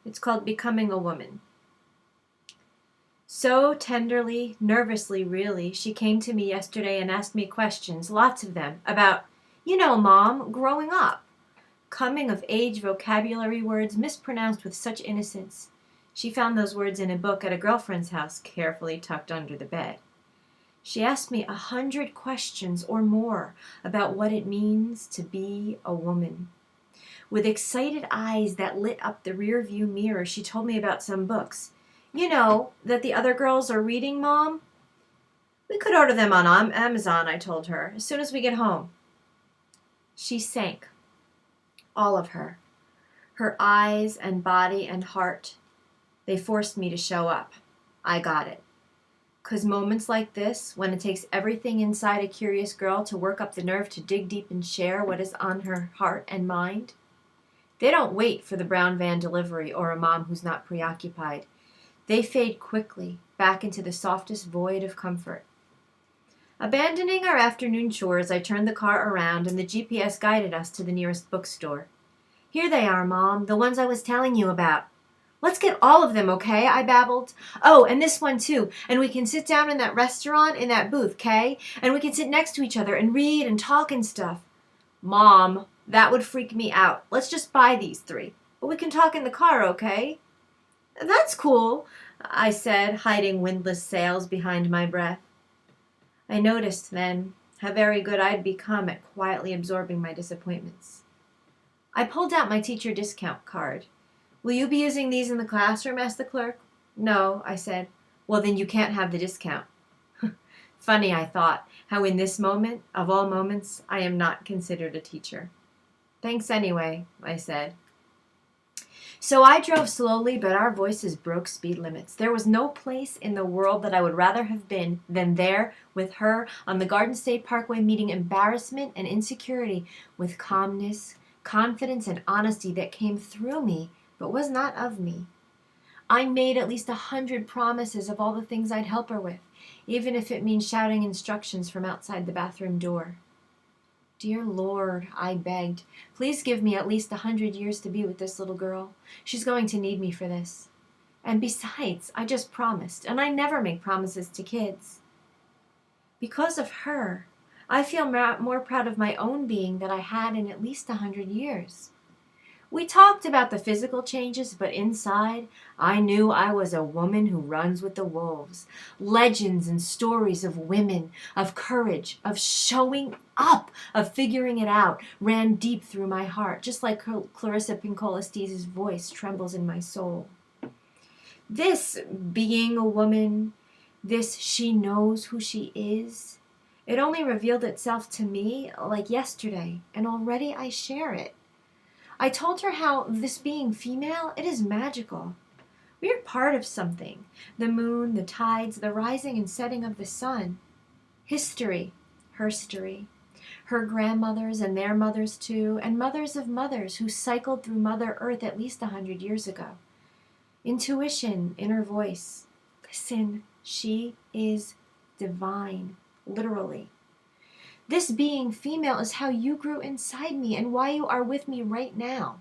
It's called Becoming a Woman. So tenderly, nervously really, she came to me yesterday and asked me questions, lots of them, about, Mom, growing up. Coming-of-age vocabulary words mispronounced with such innocence. She found those words in a book at a girlfriend's house, carefully tucked under the bed. She asked me 100 questions or more about what it means to be a woman. With excited eyes that lit up the rear-view mirror, she told me about some books. That the other girls are reading, Mom? We could order them on Amazon, I told her, as soon as we get home. She sank. All of her. Her eyes and body and heart. They forced me to show up. I got it. 'Cause moments like this, when it takes everything inside a curious girl to work up the nerve to dig deep and share what is on her heart and mind, they don't wait for the brown van delivery or a mom who's not preoccupied. They fade quickly back into the softest void of comfort. Abandoning our afternoon chores, I turned the car around and the GPS guided us to the nearest bookstore. Here they are, Mom, the ones I was telling you about. Let's get all of them, okay? I babbled. Oh, and this one too. And we can sit down in that restaurant in that booth, okay? And we can sit next to each other and read and talk and stuff. Mom, that would freak me out. Let's just buy these 3. But we can talk in the car, okay? That's cool, I said, hiding windless sails behind my breath. I noticed then how very good I'd become at quietly absorbing my disappointments. I pulled out my teacher discount card. Will you be using these in the classroom? Asked the clerk. No, I said. Well, then you can't have the discount. Funny, I thought, how in this moment, of all moments, I am not considered a teacher. Thanks anyway, I said. So I drove slowly, but our voices broke speed limits. There was no place in the world that I would rather have been than there with her on the Garden State Parkway, meeting embarrassment and insecurity with calmness, confidence, and honesty that came through me, but was not of me. I made at least 100 promises of all the things I'd help her with, even if it means shouting instructions from outside the bathroom door. Dear Lord, I begged, please give me at least 100 years to be with this little girl. She's going to need me for this. And besides, I just promised, and I never make promises to kids. Because of her, I feel more proud of my own being than I had in at least 100 years. We talked about the physical changes, but inside, I knew I was a woman who runs with the wolves. Legends and stories of women, of courage, of showing up, of figuring it out, ran deep through my heart, just like Clarissa Pinkola-Steeze's voice trembles in my soul. This being a woman, this she knows who she is, it only revealed itself to me like yesterday, and already I share it. I told her how this being female, it is magical. We are part of something. The moon, the tides, the rising and setting of the sun. History, herstory. Her grandmothers and their mothers too, and mothers of mothers who cycled through Mother Earth at least 100 years ago. Intuition, inner voice. Listen, she is divine, literally. This being female is how you grew inside me and why you are with me right now.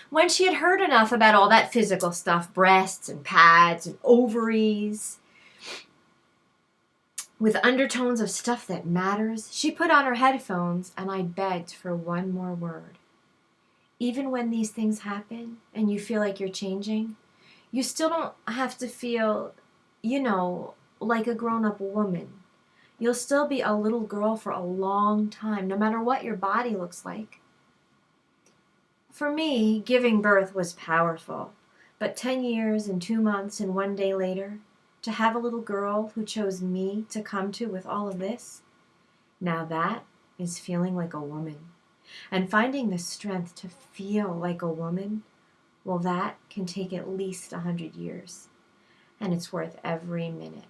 When she had heard enough about all that physical stuff, breasts and pads and ovaries, with undertones of stuff that matters, she put on her headphones and I begged for one more word. Even when these things happen and you feel like you're changing, you still don't have to feel, like a grown-up woman. You'll still be a little girl for a long time, no matter what your body looks like. For me, giving birth was powerful, but 10 years and 2 months and 1 day later, to have a little girl who chose me to come to with all of this, now that is feeling like a woman. And finding the strength to feel like a woman, well, that can take at least 100 years. And it's worth every minute.